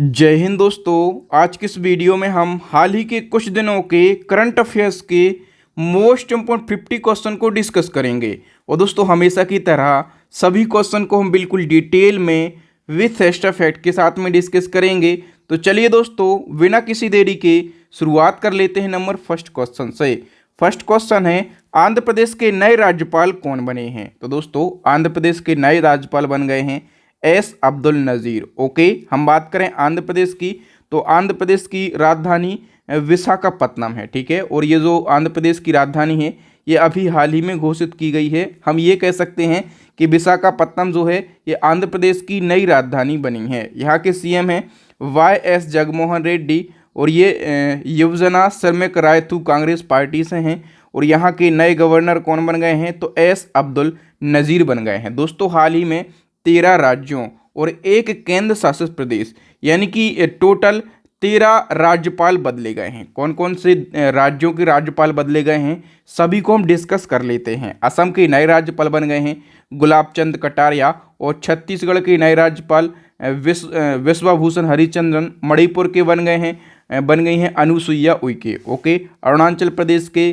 जय हिंद दोस्तों। आज की इस वीडियो में हम हाल ही के कुछ दिनों के करंट अफेयर्स के मोस्ट इम्पोर्टेंट 50 क्वेश्चन को डिस्कस करेंगे। और दोस्तों हमेशा की तरह सभी क्वेश्चन को हम बिल्कुल डिटेल में विथ एक्स्ट्रा फैक्ट के साथ में डिस्कस करेंगे। तो चलिए दोस्तों बिना किसी देरी के शुरुआत कर लेते हैं नंबर फर्स्ट क्वेश्चन से। फर्स्ट क्वेश्चन है, आंध्र प्रदेश के नए राज्यपाल कौन बने हैं? तो दोस्तों आंध्र प्रदेश के नए राज्यपाल बन गए हैं एस अब्दुल नज़ीर। ओके, हम बात करें आंध्र प्रदेश की तो आंध्र प्रदेश की राजधानी विशाखापत्तनम है। ठीक है, और ये जो आंध्र प्रदेश की राजधानी है ये अभी हाल ही में घोषित की गई है। हम ये कह सकते हैं कि विशाखापत्तनम जो है ये आंध्र प्रदेश की नई राजधानी बनी है। यहाँ के सीएम हैं YS जगनमोहन रेड्डी और ये युवजना श्रमिक रायतू कांग्रेस पार्टी से हैं। और यहाँ के नए गवर्नर कौन बन गए हैं? तो एस अब्दुल नज़ीर बन गए हैं। दोस्तों हाल ही में 13 राज्यों और एक केंद्र शासित प्रदेश यानी कि टोटल 13 राज्यपाल बदले गए हैं। कौन कौन से राज्यों के राज्यपाल बदले गए हैं सभी को हम डिस्कस कर लेते हैं। असम के नए राज्यपाल बन गए हैं गुलाब चंद कटारिया और छत्तीसगढ़ के नए राज्यपाल विश्वभूषण हरिचंद्रन। मणिपुर के बन गई हैं अनुसुईया उइके। ओके, अरुणाचल प्रदेश के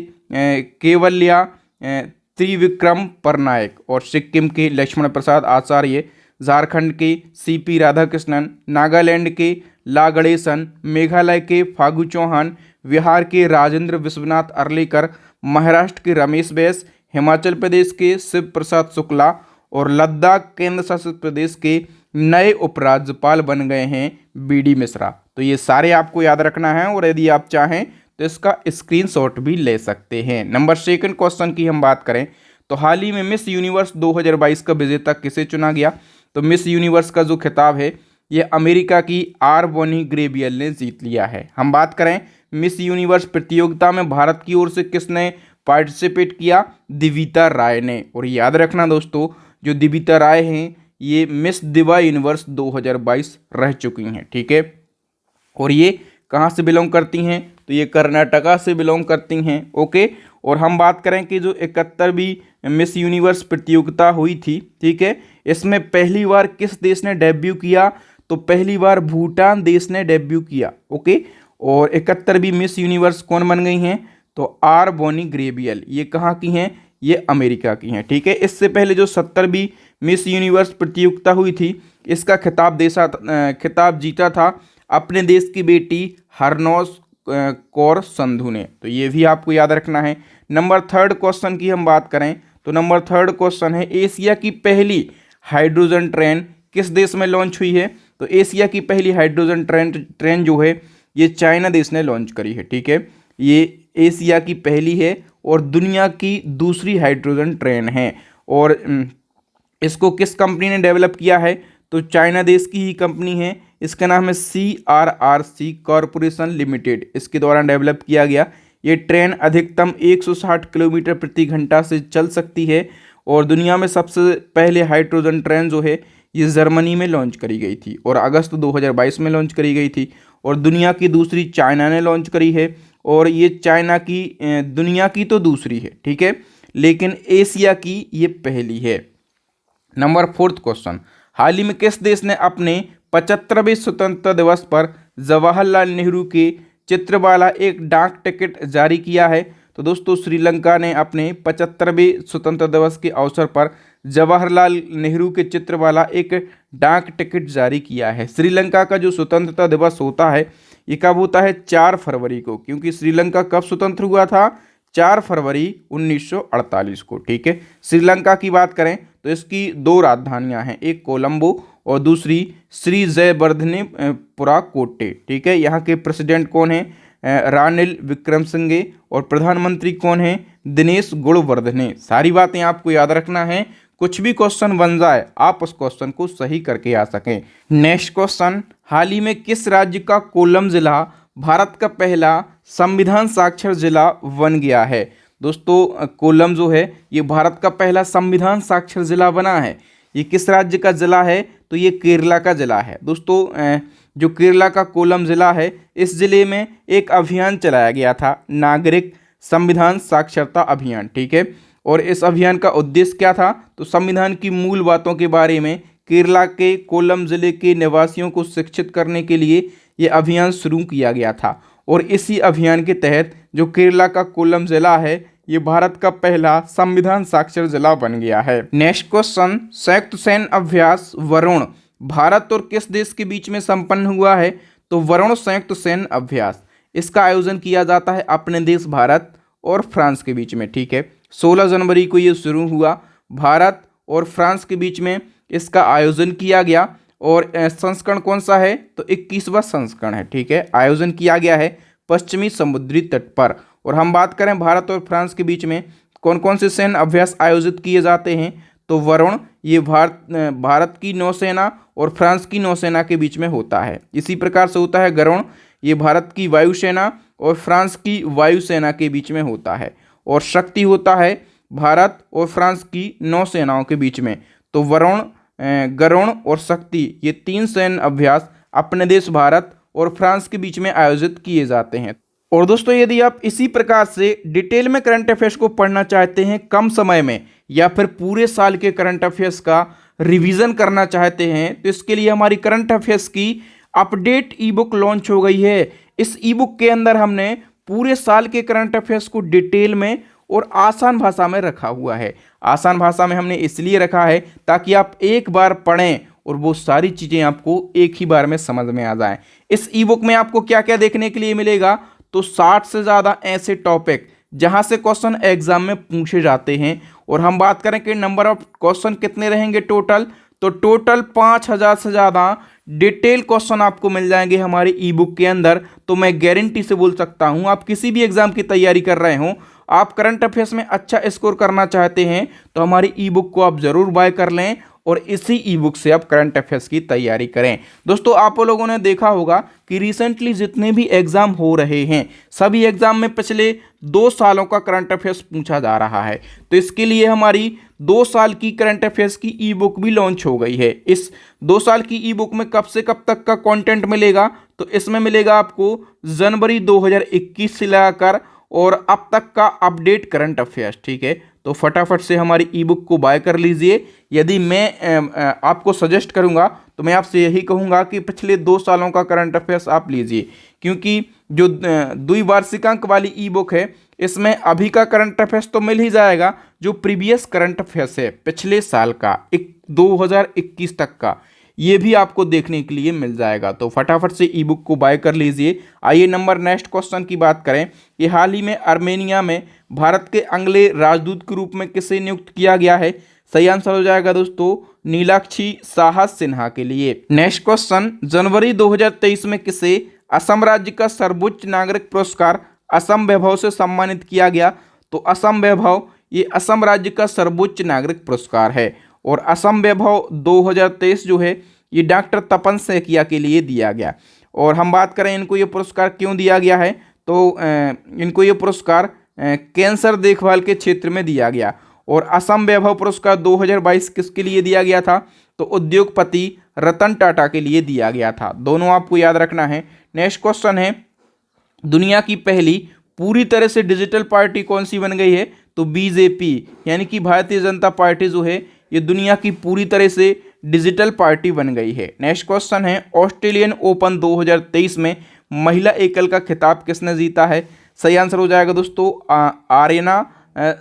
केवल्या त्रिविक्रम परनायक और सिक्किम के लक्ष्मण प्रसाद आचार्य। झारखंड के CP राधाकृष्णन, नागालैंड के ला गणेशन, मेघालय के फागू चौहान, बिहार के राजेंद्र विश्वनाथ अर्लेकर, महाराष्ट्र के रमेश बैस, हिमाचल प्रदेश के शिव प्रसाद शुक्ला और लद्दाख केंद्र शासित प्रदेश के नए उपराज्यपाल बन गए हैं BD मिश्रा। तो ये सारे आपको याद रखना है और यदि आप चाहें तो इसका स्क्रीनशॉट भी ले सकते हैं। नंबर सेकंड क्वेश्चन की हम बात करें तो हाल ही में मिस यूनिवर्स 2022 का विजेता किसे चुना गया? तो मिस यूनिवर्स का जो खिताब है ये अमेरिका की आर बोनी ग्रेबियल ने जीत लिया है। हम बात करें मिस यूनिवर्स प्रतियोगिता में भारत की ओर से किसने पार्टिसिपेट किया? दिविता राय ने। और याद रखना दोस्तों जो दिविता राय हैं ये मिस दिवा यूनिवर्स 2022 रह चुकी हैं। ठीक है, और ये कहाँ से बिलोंग करती हैं? तो ये कर्नाटका से बिलोंग करती हैं। ओके, और हम बात करें कि जो 71वीं मिस यूनिवर्स प्रतियोगिता हुई थी, ठीक है, इसमें पहली बार किस देश ने डेब्यू किया? तो पहली बार भूटान देश ने डेब्यू किया। ओके, और 71वीं मिस यूनिवर्स कौन बन गई हैं? तो आर बोनी ग्रेबियल। ये कहाँ की हैं? ये अमेरिका की हैं। ठीक है, इससे पहले जो 70वीं मिस यूनिवर्स प्रतियोगिता हुई थी इसका खिताब जीता था अपने देश की बेटी हरनौश कौर संधू ने। तो ये भी आपको याद रखना है। नंबर थर्ड क्वेश्चन की हम बात करें तो नंबर थर्ड क्वेश्चन है, एशिया की पहली हाइड्रोजन ट्रेन किस देश में लॉन्च हुई है? तो एशिया की पहली हाइड्रोजन ट्रेन जो है ये चाइना देश ने लॉन्च करी है। ठीक है, ये एशिया की पहली है और दुनिया की दूसरी हाइड्रोजन ट्रेन है। और इसको किस कंपनी ने डेवलप किया है? तो चाइना देश की ही कंपनी है। इसका नाम है CRRC कॉरपोरेशन लिमिटेड। इसके द्वारा डेवलप किया गया। ये ट्रेन अधिकतम 160 किलोमीटर प्रति घंटा से चल सकती है। और दुनिया में सबसे पहले हाइड्रोजन ट्रेन जो है ये जर्मनी में लॉन्च करी गई थी और अगस्त 2022 में लॉन्च करी गई थी। और दुनिया की दूसरी चाइना ने लॉन्च करी है। और ये चाइना की दुनिया की तो दूसरी है, ठीक है, लेकिन एशिया की ये पहली है। नंबर फोर्थ क्वेश्चन, हाल ही में किस देश ने अपने 75वें स्वतंत्रता दिवस पर जवाहरलाल नेहरू के चित्र वाला एक डाक टिकट जारी किया है? तो दोस्तों श्रीलंका ने अपने 75वें स्वतंत्रता दिवस के अवसर पर जवाहरलाल नेहरू के चित्र वाला एक डाक टिकट जारी किया है। श्रीलंका का जो स्वतंत्रता दिवस होता है ये कब होता है? 4 फरवरी को, क्योंकि श्रीलंका कब स्वतंत्र हुआ था? 4 फरवरी 1948 को। ठीक है, श्रीलंका की बात करें तो इसकी 2 राजधानियां हैं, एक कोलंबो और दूसरी श्री जयवर्धनेपुरा कोट्टे। ठीक है, यहाँ के प्रेसिडेंट कौन है? रानिल विक्रमसिंघे। और प्रधानमंत्री कौन है? दिनेश गुणवर्धने। सारी बातें आपको याद रखना है, कुछ भी क्वेश्चन बन जाए आप उस क्वेश्चन को सही करके आ सकें। नेक्स्ट क्वेश्चन, हाल ही में किस राज्य का कोल्लम जिला भारत का पहला संविधान साक्षर जिला बन गया है? दोस्तों कोल्लम जो है ये भारत का पहला संविधान साक्षर जिला बना है। ये किस राज्य का जिला है? तो ये केरला का जिला है। दोस्तों जो केरला का कोल्लम जिला है इस जिले में एक अभियान चलाया गया था, नागरिक संविधान साक्षरता अभियान। ठीक है, और इस अभियान का उद्देश्य क्या था? तो संविधान की मूल बातों के बारे में केरला के कोल्लम जिले के निवासियों को शिक्षित करने के लिए ये अभियान शुरू किया गया था। और इसी अभियान के तहत जो केरला का कोल्लम जिला है ये भारत का पहला संविधान साक्षर जिला बन गया है। नेक्स्ट क्वेश्चन, संयुक्त सैन्य अभ्यास वरुण भारत और किस देश के बीच में संपन्न हुआ है? तो वरुण संयुक्त सैन्य अभ्यास, इसका आयोजन किया जाता है अपने देश भारत और फ्रांस के बीच में। ठीक है, 16 जनवरी को ये शुरू हुआ, भारत और फ्रांस के बीच में इसका आयोजन किया गया। और संस्करण कौन सा है? तो 21वां संस्करण है। ठीक है, आयोजन किया गया है पश्चिमी समुद्री तट पर। और हम बात करें भारत और फ्रांस के बीच में कौन कौन से सैन्य अभ्यास आयोजित किए जाते हैं, तो वरुण ये भारत की नौसेना और फ्रांस की नौसेना के बीच में होता है। इसी प्रकार से होता है गरुण, ये भारत की वायुसेना और फ्रांस की वायुसेना के बीच में होता है। और शक्ति होता है भारत और फ्रांस की नौसेनाओं के बीच में। तो वरुण, गरुण और शक्ति ये 3 सैन्य अभ्यास अपने देश भारत और फ्रांस के बीच में आयोजित किए जाते हैं। और दोस्तों यदि आप इसी प्रकार से डिटेल में करंट अफेयर्स को पढ़ना चाहते हैं कम समय में, या फिर पूरे साल के करंट अफेयर्स का रिवीजन करना चाहते हैं, तो इसके लिए हमारी करंट अफेयर्स की अपडेट ई बुक लॉन्च हो गई है। इस ई बुक के अंदर हमने पूरे साल के करंट अफेयर्स को डिटेल में और आसान भाषा में रखा हुआ है। आसान भाषा में हमने इसलिए रखा है ताकि आप एक बार पढ़ें और वो सारी चीज़ें आपको एक ही बार में समझ में आ जाएं। इस ई बुक में आपको क्या क्या देखने के लिए मिलेगा, तो 60 से ज़्यादा ऐसे टॉपिक जहां से क्वेश्चन एग्जाम में पूछे जाते हैं। और हम बात करें कि नंबर ऑफ क्वेश्चन कितने रहेंगे टोटल, तो टोटल 5000 से ज़्यादा डिटेल क्वेश्चन आपको मिल जाएंगे हमारी ई बुक के अंदर। तो मैं गारंटी से बोल सकता हूं, आप किसी भी एग्जाम की तैयारी कर रहे हो, आप करंट अफेयर्स में अच्छा स्कोर करना चाहते हैं, तो हमारी ई बुक को आप ज़रूर बाय कर लें और इसी ई बुक से आप करंट अफेयर्स की तैयारी करें। दोस्तों आप लोगों ने देखा होगा कि रिसेंटली जितने भी एग्जाम हो रहे हैं सभी एग्जाम में पिछले 2 सालों का करंट अफेयर्स पूछा जा रहा है। तो इसके लिए हमारी 2 साल की करंट अफेयर्स की ई बुक भी लॉन्च हो गई है। इस 2 साल की ई बुक में कब से कब तक का कंटेंट मिलेगा, तो इसमें मिलेगा आपको जनवरी 2021 से लेकर और अब तक का अपडेट करंट अफेयर्स। ठीक है, तो फटाफट से हमारी ई बुक को बाय कर लीजिए। यदि मैं आपको सजेस्ट करूंगा तो मैं आपसे यही कहूंगा कि पिछले 2 सालों का करंट अफेयर्स आप लीजिए, क्योंकि जो द्विवार्षिकांक वाली ई बुक है इसमें अभी का करंट अफेयर्स तो मिल ही जाएगा, जो प्रीवियस करंट अफेयर्स है पिछले साल का 2021 तक का, ये भी आपको देखने के लिए मिल जाएगा। तो फटाफट से ई बुक को बाय कर लीजिए। आइए नंबर नेक्स्ट क्वेश्चन की बात करें कि हाल ही में आर्मेनिया में भारत के अगले राजदूत के रूप में किसे नियुक्त किया गया है? सही आंसर हो जाएगा दोस्तों नीलाक्षी साहस सिन्हा के लिए। नेक्स्ट क्वेश्चन, जनवरी 2023 में किसे असम राज्य का सर्वोच्च नागरिक पुरस्कार असम वैभव से सम्मानित किया गया? तो असम वैभव ये असम राज्य का सर्वोच्च नागरिक पुरस्कार है। और असम वैभव 2023 जो है ये डॉक्टर तपन सैकिया के लिए दिया गया। और हम बात करें इनको ये पुरस्कार क्यों दिया गया है, तो इनको ये पुरस्कार कैंसर देखभाल के क्षेत्र में दिया गया। और असम वैभव पुरस्कार 2022 किसके लिए दिया गया था, तो उद्योगपति रतन टाटा के लिए दिया गया था। दोनों आपको याद रखना है। नेक्स्ट क्वेश्चन है, दुनिया की पहली पूरी तरह से डिजिटल पार्टी कौन सी बन गई है? तो बीजेपी यानी कि भारतीय जनता पार्टी जो है ये दुनिया की पूरी तरह से डिजिटल पार्टी बन गई है। नेक्स्ट क्वेश्चन है, ऑस्ट्रेलियन ओपन 2023 में महिला एकल का खिताब किसने जीता है? सही आंसर हो जाएगा दोस्तों आरेना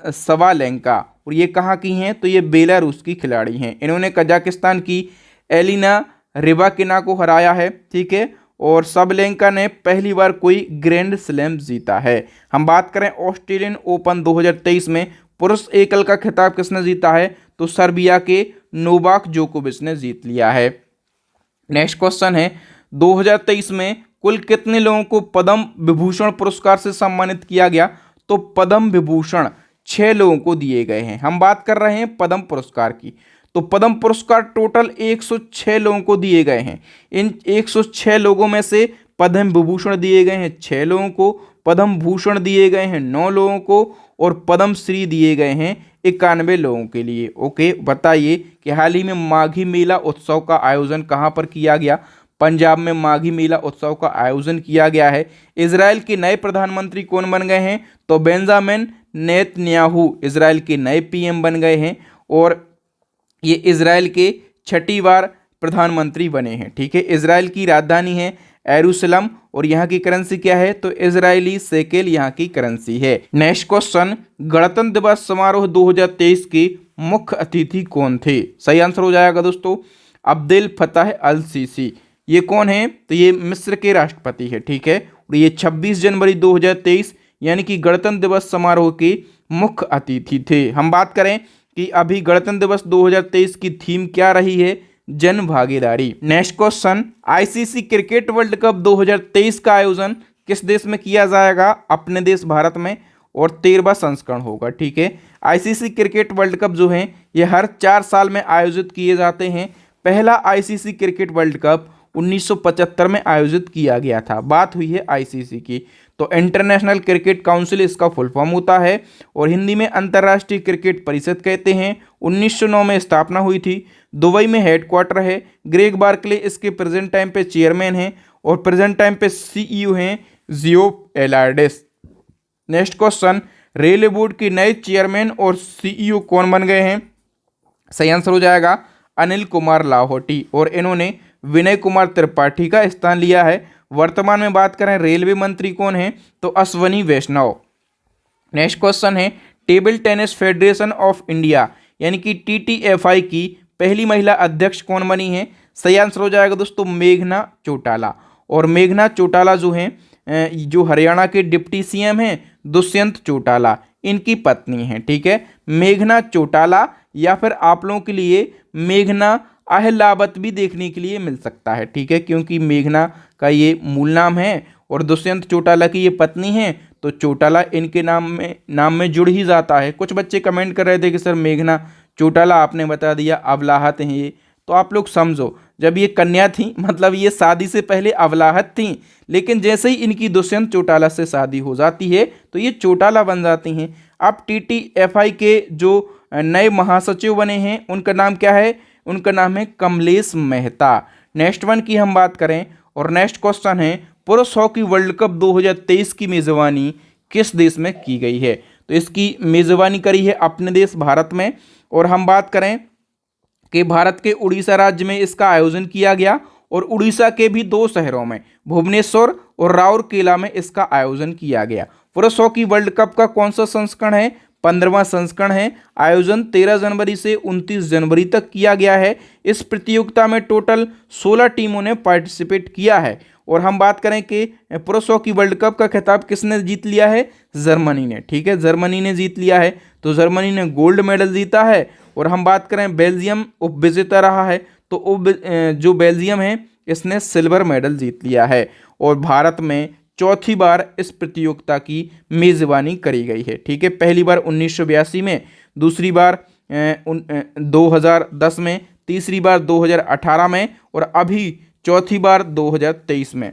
सवालेंका। और ये कहाँ की हैं, तो ये बेलारूस की खिलाड़ी हैं। इन्होंने कजाकिस्तान की एलिना रिबाकिना को हराया है। ठीक है, और सबलेंका ने पहली बार कोई ग्रैंड स्लैम जीता है। हम बात करें ऑस्ट्रेलियन ओपन 2023 में पुरुष एकल का खिताब किसने जीता है, तो सर्बिया के नोवाक जोकोविच ने जीत लिया है। नेक्स्ट क्वेश्चन है, 2023 में कुल कितने लोगों को पद्म विभूषण पुरस्कार से सम्मानित किया गया? तो पद्म विभूषण 6 लोगों को दिए गए हैं। हम बात कर रहे हैं पद्म पुरस्कार की, तो पद्म पुरस्कार टोटल 106 लोगों को दिए गए हैं। इन 106 लोगों में से पद्म विभूषण दिए गए हैं 6 लोगों को, पद्म भूषण दिए गए हैं 9 लोगों को, और पद्म श्री दिए गए हैं 91 लोगों के लिए। ओके, बताइए कि हाल ही में माघी मेला उत्सव का आयोजन कहाँ पर किया गया? पंजाब में माघी मेला उत्सव का आयोजन किया गया है। इजराइल के नए प्रधानमंत्री कौन बन गए हैं? तो बेंजामिन नेतन्याहू इजराइल के नए पीएम बन गए हैं। और ये इजराइल के छठी बार प्रधानमंत्री बने हैं। ठीक है, इजराइल की राजधानी है यरूशलेम और यहाँ की करेंसी क्या है, तो इजरायली शेकेल यहाँ की करेंसी है। नेक्स्ट क्वेश्चन, गणतंत्र दिवस समारोह 2023 के मुख्य अतिथि कौन थे? सही आंसर हो जाएगा दोस्तों अब्देल फताह अल सीसी। ये कौन है, तो ये मिस्र के राष्ट्रपति है। ठीक है, और ये 26 जनवरी 2023 यानी कि गणतंत्र दिवस समारोह के मुख्य अतिथि थे। हम बात करें कि अभी गणतंत्र दिवस 2023 की थीम क्या रही है, जन भागीदारी। Next question, ICC cricket world cup 2023 का आयोजन किस देश में किया जाएगा? अपने देश भारत में, और 13वां संस्करण होगा। ठीक है, आईसीसी क्रिकेट वर्ल्ड कप जो है ये हर 4 साल में आयोजित किए जाते हैं। पहला आईसीसी क्रिकेट वर्ल्ड कप 1975 में आयोजित किया गया था। बात हुई है आईसीसी की, तो इंटरनेशनल क्रिकेट काउंसिल इसका फुल फॉर्म होता है, और हिंदी में अंतर्राष्ट्रीय क्रिकेट परिषद कहते हैं। 1909 में स्थापना हुई थी, दुबई में हेडक्वार्टर है। ग्रेग बार्कले इसके प्रेजेंट टाइम पे चेयरमैन हैं, और प्रेजेंट टाइम पे सीईओ हैं जियो एलार्डेस। नेक्स्ट क्वेश्चन, रेलवे बोर्ड के नए चेयरमैन और सीईओ कौन बन गए हैं? सही आंसर हो जाएगा अनिल कुमार लाहौटी, और इन्होंने विनय कुमार त्रिपाठी का स्थान लिया है। वर्तमान में बात करें रेलवे मंत्री कौन है, तो अश्वनी वैष्णव। नेक्स्ट क्वेश्चन है, table tennis federation of India यानी कि टीटीएफआई की पहली महिला अध्यक्ष कौन बनी है? सही आंसर हो जाएगा दोस्तों मेघना चौटाला, और मेघना चौटाला जो हैं जो हरियाणा के डिप्टी सीएम हैं दुष्यंत चौटाला, इनकी पत्नी हैं। ठीक है, मेघना चौटाला, या फिर आप लोगों के लिए मेघना अहलावत भी देखने के लिए मिल सकता है। ठीक है, क्योंकि मेघना का ये मूल नाम है और दुष्यंत चौटाला की ये पत्नी है, तो चौटाला इनके नाम में जुड़ ही जाता है। कुछ बच्चे कमेंट कर रहे थे कि सर मेघना चौटाला आपने बता दिया अवलाहत हैं ये, तो आप लोग समझो जब ये कन्या थी मतलब ये शादी से पहले अवलाहत थी, लेकिन जैसे ही इनकी दुष्यंत चौटाला से शादी हो जाती है तो ये चौटाला बन जाती हैं। अब टीटीएफआई के जो नए महासचिव बने हैं उनका नाम क्या है? उनका नाम है कमलेश मेहता। नेक्स्ट वन की हम बात करें, और नेक्स्ट क्वेश्चन है, पुरुष हॉकी वर्ल्ड कप 2023 की मेज़बानी किस देश में की गई है? तो इसकी मेज़बानी करी है अपने देश भारत में, और हम बात करें कि भारत के उड़ीसा राज्य में इसका आयोजन किया गया, और उड़ीसा के भी 2 शहरों में भुवनेश्वर और राउरकेला में इसका आयोजन किया गया। पुरुष हॉकी वर्ल्ड कप का कौन सा संस्करण है? 15वां संस्करण है। आयोजन 13 जनवरी से 29 जनवरी तक किया गया है। इस प्रतियोगिता में टोटल 16 टीमों ने पार्टिसिपेट किया है। और हम बात करें कि पुरुष हॉकी वर्ल्ड कप का खिताब किसने जीत लिया है? जर्मनी ने। ठीक है, जर्मनी ने जीत लिया है, तो जर्मनी ने गोल्ड मेडल जीता है। और हम बात करें बेल्जियम उपविजेता रहा है, तो जो बेल्जियम है इसने सिल्वर मेडल जीत लिया है। और भारत में चौथी बार इस प्रतियोगिता की मेज़बानी करी गई है। ठीक है, पहली बार 1982 में, दूसरी बार 2010 में, तीसरी बार 2018 में, और अभी चौथी बार 2023 में।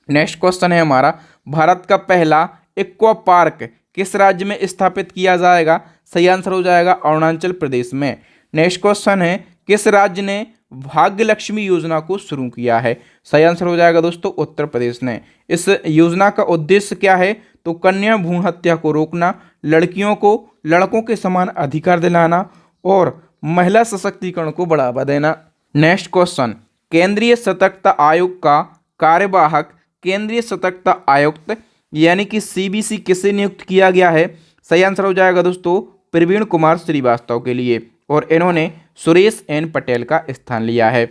नेक्स्ट क्वेश्चन है हमारा, भारत का पहला एक्वा पार्क किस राज्य में स्थापित किया जाएगा? सही आंसर हो जाएगा अरुणाचल प्रदेश में। नेक्स्ट क्वेश्चन है, किस राज्य ने भाग्य लक्ष्मी योजना को शुरू किया है? सही आंसर हो जाएगा दोस्तों उत्तर प्रदेश ने। इस योजना का उद्देश्य क्या है? तो कन्या भ्रूण हत्या को रोकना, लड़कियों को लड़कों के समान अधिकार दिलाना, और महिला सशक्तिकरण को बढ़ावा देना। नेक्स्ट क्वेश्चन, केंद्रीय सतर्कता आयोग का कार्यवाहक केंद्रीय सतर्कता आयुक्त यानी कि सीबीसी किसे नियुक्त किया गया है? सही आंसर हो जाएगा दोस्तों प्रवीण कुमार श्रीवास्तव के लिए, और इन्होंने सुरेश एन पटेल का स्थान लिया है।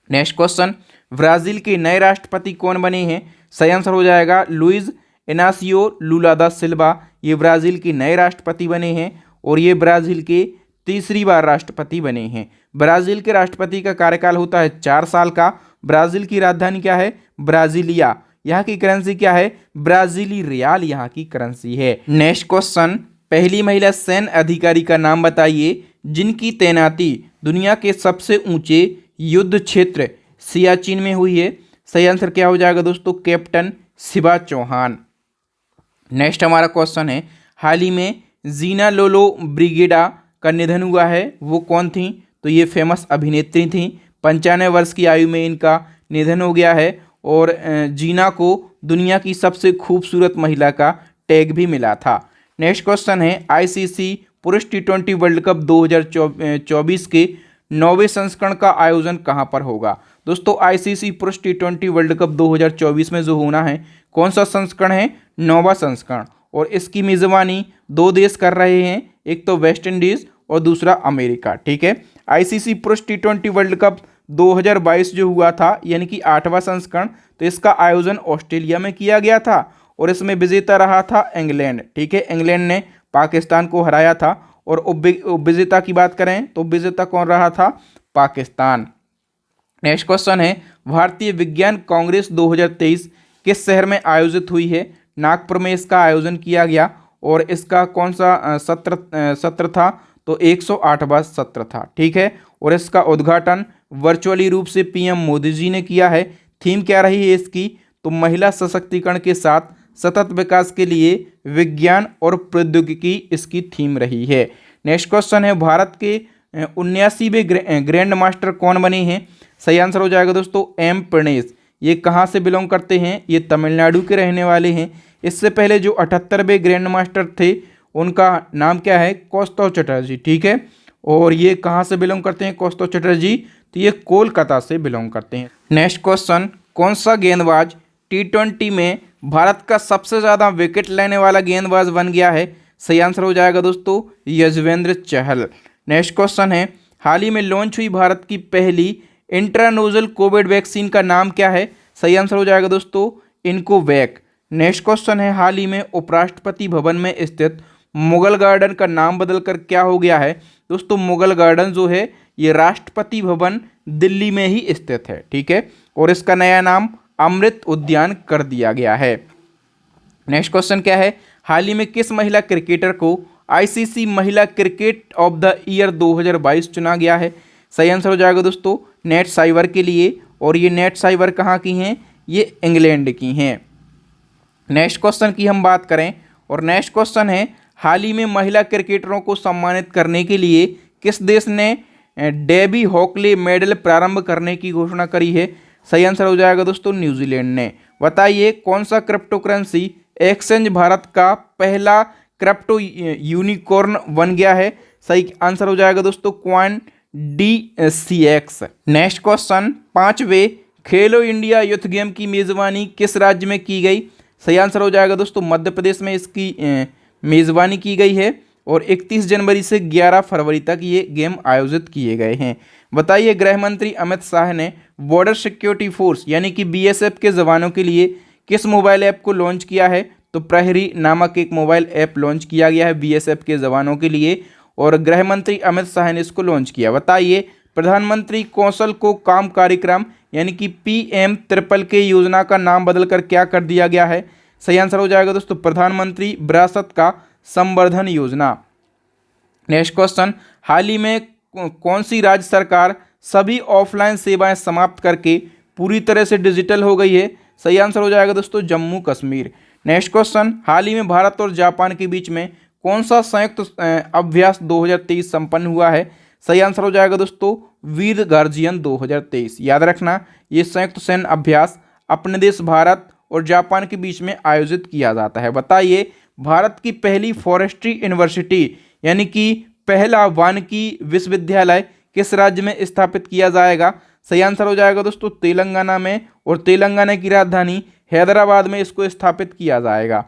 नेक्स्ट क्वेश्चन, ब्राजील के नए राष्ट्रपति कौन बने हैं? सही आंसर हो जाएगा लुइज इनासियो लुला दा सिल्वा। ये ब्राजील के नए राष्ट्रपति बने हैं, और ये ब्राजील के तीसरी बार राष्ट्रपति बने हैं। ब्राजील के राष्ट्रपति का कार्यकाल होता है 4 साल का। ब्राजील की राजधानी क्या है? ब्राजीलिया। यहाँ की करेंसी क्या है? ब्राजीली रियाल यहाँ की करेंसी है। नेक्स्ट क्वेश्चन, पहली महिला सैन्य अधिकारी का नाम बताइए जिनकी तैनाती दुनिया के सबसे ऊंचे युद्ध क्षेत्र सियाचिन में हुई है। सही आंसर क्या हो जाएगा दोस्तों? कैप्टन शिवा चौहान। नेक्स्ट हमारा क्वेश्चन है, हाल ही में जीना लोलो ब्रिगेडा का निधन हुआ है, वो कौन थी? तो ये फेमस अभिनेत्री थी। 95 वर्ष की आयु में इनका निधन हो गया है, और जीना को दुनिया की सबसे खूबसूरत महिला का टैग भी मिला था। नेक्स्ट क्वेश्चन है, आईसीसी पुरुष T20 वर्ल्ड कप 2024 के 9वें संस्करण का आयोजन कहाँ पर होगा? दोस्तों आईसीसी पुरुष टी20 वर्ल्ड कप 2024 में जो होना है, कौन सा संस्करण है? 9वां संस्करण। और इसकी मेजबानी दो देश कर रहे हैं, एक तो वेस्ट इंडीज और दूसरा अमेरिका। ठीक है, आईसीसी पुरुष टी20 वर्ल्ड कप 2022 जो हुआ था, यानी कि 8वां संस्करण, तो इसका आयोजन ऑस्ट्रेलिया में किया गया था और इसमें विजेता रहा था इंग्लैंड। ठीक है, इंग्लैंड ने पाकिस्तान को हराया था। और उपविजेता की बात करें तो उपविजेता कौन रहा था? पाकिस्तान। नेक्स्ट क्वेश्चन है, भारतीय विज्ञान कांग्रेस 2023 किस शहर में आयोजित हुई है? नागपुर में इसका आयोजन किया गया। और इसका कौन सा सत्र था? तो 108वां सत्र था। ठीक है, और इसका उद्घाटन वर्चुअली रूप से पीएम मोदी जी ने किया है। थीम क्या रही है इसकी? तो महिला सशक्तिकरण के साथ सतत विकास के लिए विज्ञान और प्रौद्योगिकी इसकी थीम रही है। नेक्स्ट क्वेश्चन है, भारत के 79वें ग्रैंड मास्टर कौन बने हैं? सही आंसर हो जाएगा दोस्तों एम प्रणेश। ये कहाँ से बिलोंग करते हैं? ये तमिलनाडु के रहने वाले हैं। इससे पहले जो 78वें ग्रैंड मास्टर थे उनका नाम क्या है? कौस्तव चटर्जी। ठीक है, और ये कहाँ से बिलोंग करते हैं कौस्तव चटर्जी? तो ये कोलकाता से बिलोंग करते हैं। नेक्स्ट क्वेश्चन, कौन सा गेंदबाज टी20 में भारत का सबसे ज़्यादा विकेट लेने वाला गेंदबाज बन गया है? सही आंसर हो जाएगा दोस्तों यजवेंद्र चहल। नेक्स्ट क्वेश्चन है, हाल ही में लॉन्च हुई भारत की पहली इंट्रानोजल कोविड वैक्सीन का नाम क्या है? सही आंसर हो जाएगा दोस्तों इनकोवैक। नेक्स्ट क्वेश्चन है, हाल ही में उपराष्ट्रपति भवन में स्थित मुगल गार्डन का नाम बदलकर क्या हो गया है? दोस्तों मुगल गार्डन जो है ये राष्ट्रपति भवन दिल्ली में ही स्थित है। ठीक है, और इसका नया नाम अमृत उद्यान कर दिया गया है। नेक्स्ट क्वेश्चन क्या है, हाल ही में किस महिला क्रिकेटर को आईसीसी महिला क्रिकेट ऑफ द ईयर 2022 चुना गया है? सही आंसर हो जाएगा दोस्तों नेट साइवर के लिए। और ये नेट साइवर कहाँ की हैं? ये इंग्लैंड की हैं। नेक्स्ट क्वेश्चन की हम बात करें, और नेक्स्ट क्वेश्चन है, हाल ही में महिला क्रिकेटरों को सम्मानित करने के लिए किस देश ने डेबी हॉकले मेडल प्रारंभ करने की घोषणा करी है? सही आंसर हो जाएगा दोस्तों न्यूजीलैंड ने। बताइए कौन सा क्रिप्टो करेंसी एक्सचेंज भारत का पहला क्रिप्टो यूनिकॉर्न बन गया है? सही आंसर हो जाएगा दोस्तों कॉइन DCX। नेक्स्ट क्वेश्चन, 5वें खेलो इंडिया यूथ गेम की मेजबानी किस राज्य में की गई? सही आंसर हो जाएगा दोस्तों मध्य प्रदेश में इसकी मेजबानी की गई है। और 31 जनवरी से 11 फरवरी तक ये गेम आयोजित किए गए हैं। बताइए गृह मंत्री अमित शाह ने बॉर्डर सिक्योरिटी फोर्स यानी कि BSF के जवानों के लिए किस मोबाइल ऐप को लॉन्च किया है? तो प्रहरी नामक एक मोबाइल ऐप लॉन्च किया गया है BSF के जवानों के लिए, और गृह मंत्री अमित शाह ने इसको लॉन्च किया। बताइए प्रधानमंत्री कौशल को काम कार्यक्रम यानी कि PM-KK योजना का नाम बदलकर क्या कर दिया गया है? सही आंसर हो जाएगा दोस्तों प्रधानमंत्री विरासत का संवर्धन योजना। नेक्स्ट क्वेश्चन, हाल ही में कौन सी राज्य सरकार सभी ऑफलाइन सेवाएं समाप्त करके पूरी तरह से डिजिटल हो गई है? सही आंसर हो जाएगा दोस्तों जम्मू कश्मीर। नेक्स्ट क्वेश्चन, हाल ही में भारत और जापान के बीच में कौन सा संयुक्त अभ्यास 2023 संपन्न हुआ है? सही आंसर हो जाएगा दोस्तों वीर गार्जियन 2023। याद रखना ये संयुक्त सैन्य अभ्यास अपने देश भारत और जापान के बीच में आयोजित किया जाता है। बताइए भारत की पहली फॉरेस्ट्री यूनिवर्सिटी यानी कि पहला वानिकी विश्वविद्यालय किस राज्य में स्थापित किया जाएगा? सही आंसर हो जाएगा दोस्तों तेलंगाना में, और तेलंगाना की राजधानी हैदराबाद में इसको स्थापित किया जाएगा।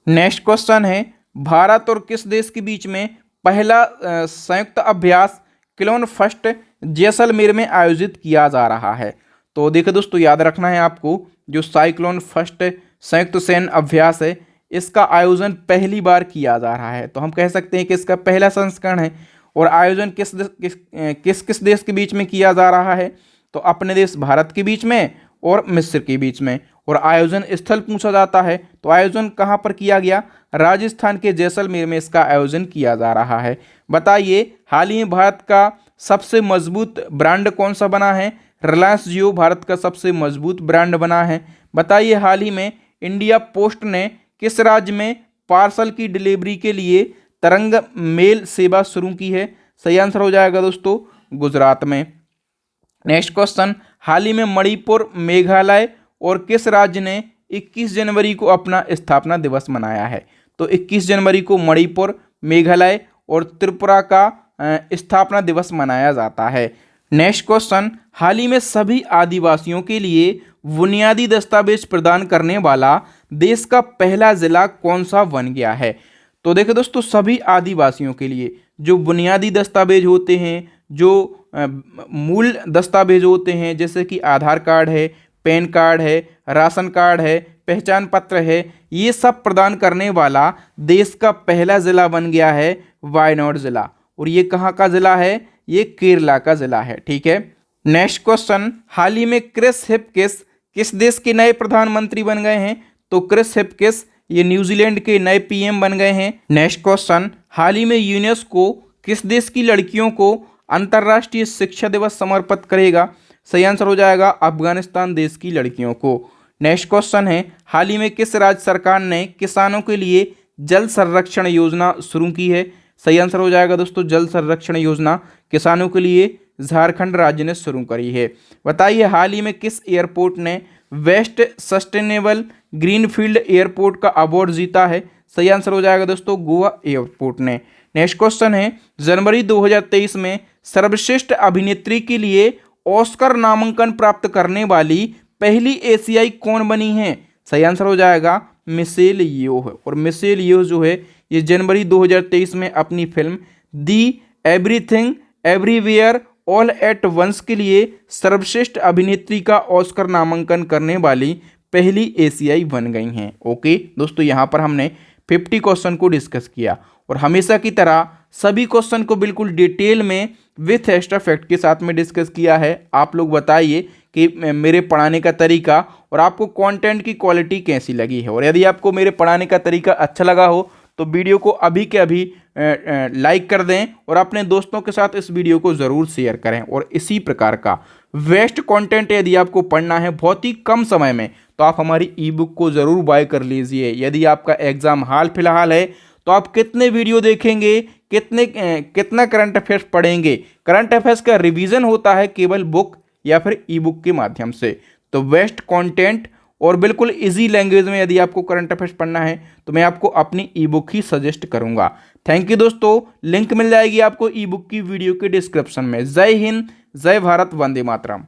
नेक्स्ट क्वेश्चन है, भारत और किस देश के बीच में पहला संयुक्त अभ्यास क्लोन फर्स्ट जैसलमेर में आयोजित किया जा रहा है? तो देखो दोस्तों याद रखना है आपको, जो साइक्लोन फर्स्ट संयुक्त सैन्य अभ्यास है इसका आयोजन पहली बार किया जा रहा है। तो हम कह सकते हैं कि इसका पहला संस्करण है। और आयोजन किस देश के बीच में किया जा रहा है? तो अपने देश भारत के बीच में और मिस्र के बीच में। और आयोजन स्थल पूछा जाता है तो आयोजन कहाँ पर किया गया? राजस्थान के जैसलमेर में इसका आयोजन किया जा रहा है। बताइए हाल ही में भारत का सबसे मजबूत ब्रांड कौन सा बना है? रिलायंस जियो भारत का सबसे मजबूत ब्रांड बना है। बताइए हाल ही में इंडिया पोस्ट ने किस राज्य में पार्सल की डिलीवरी के लिए तरंग मेल सेवा शुरू की है? सही आंसर हो जाएगा दोस्तों गुजरात में। नेक्स्ट क्वेश्चन, हाल ही में मणिपुर, मेघालय और किस राज्य ने 21 जनवरी को अपना स्थापना दिवस मनाया है? तो 21 जनवरी को मणिपुर, मेघालय और त्रिपुरा का स्थापना दिवस मनाया जाता है। नेक्स्ट क्वेश्चन, हाल ही में सभी आदिवासियों के लिए बुनियादी दस्तावेज प्रदान करने वाला देश का पहला जिला कौन सा बन गया है? तो देखो दोस्तों, सभी आदिवासियों के लिए जो बुनियादी दस्तावेज होते हैं, जो मूल दस्तावेज होते हैं, जैसे कि आधार कार्ड है, पैन कार्ड है, राशन कार्ड है, पहचान पत्र है, ये सब प्रदान करने वाला देश का पहला जिला बन गया है वायनाड जिला। और ये कहाँ का जिला है? ये केरला का जिला है। ठीक है। नेक्स्ट क्वेश्चन, हाल ही में क्रिस हिपकिस किस देश के नए प्रधानमंत्री बन गए हैं? तो क्रिस हिपकिस ये न्यूजीलैंड के नए पीएम बन गए हैं। नेक्स्ट क्वेश्चन, हाल ही में यूनेस्को किस देश की लड़कियों को अंतर्राष्ट्रीय शिक्षा दिवस समर्पित करेगा? सही आंसर हो जाएगा अफगानिस्तान देश की लड़कियों को। नेक्स्ट क्वेश्चन है, हाल ही में किस राज्य सरकार ने किसानों के लिए जल संरक्षण योजना शुरू की है? सही आंसर हो जाएगा दोस्तों जल संरक्षण योजना किसानों के लिए झारखंड राज्य ने शुरू करी है। बताइए, हाल ही में किस एयरपोर्ट ने बेस्ट सस्टेनेबल ग्रीनफील्ड एयरपोर्ट का अवार्ड जीता है? सही आंसर हो जाएगा दोस्तों गोवा एयरपोर्ट ने। नेक्स्ट क्वेश्चन है, जनवरी 2023 में सर्वश्रेष्ठ अभिनेत्री के लिए ऑस्कर नामांकन प्राप्त करने वाली पहली एशियाई कौन बनी है? सही आंसर हो जाएगा मिशेल येओह। और मिशेल येओह जो है ये जनवरी 2023 में अपनी फिल्म दी Everything Everywhere All at Once के लिए सर्वश्रेष्ठ अभिनेत्री का ऑस्कर नामांकन करने वाली पहली एशियाई बन गई हैं। ओके दोस्तों, यहाँ पर हमने 50 क्वेश्चन को डिस्कस किया और हमेशा की तरह सभी क्वेश्चन को बिल्कुल डिटेल में विथ एक्स्ट्रा फैक्ट के साथ में डिस्कस किया है। आप लोग बताइए कि मेरे पढ़ाने का तरीका और आपको कंटेंट की क्वालिटी कैसी लगी है। और यदि आपको मेरे पढ़ाने का तरीका अच्छा लगा हो तो वीडियो को अभी के अभी लाइक कर दें और अपने दोस्तों के साथ इस वीडियो को ज़रूर शेयर करें। और इसी प्रकार का वेस्ट कंटेंट यदि आपको पढ़ना है बहुत ही कम समय में तो आप हमारी ई बुक को ज़रूर बाय कर लीजिए। यदि आपका एग्ज़ाम हाल फिलहाल है तो आप कितने वीडियो देखेंगे, कितना करंट अफेयर्स पढ़ेंगे? करंट अफेयर्स का रिवीजन होता है केवल बुक या फिर ई बुक के माध्यम से। तो वेस्ट कंटेंट और बिल्कुल इजी लैंग्वेज में यदि आपको करंट अफेयर्स पढ़ना है तो मैं आपको अपनी ई बुक ही सजेस्ट करूंगा। थैंक यू दोस्तों, लिंक मिल जाएगी आपको ई बुक की वीडियो के डिस्क्रिप्शन में। जय हिंद, जय भारत, वंदे मातरम।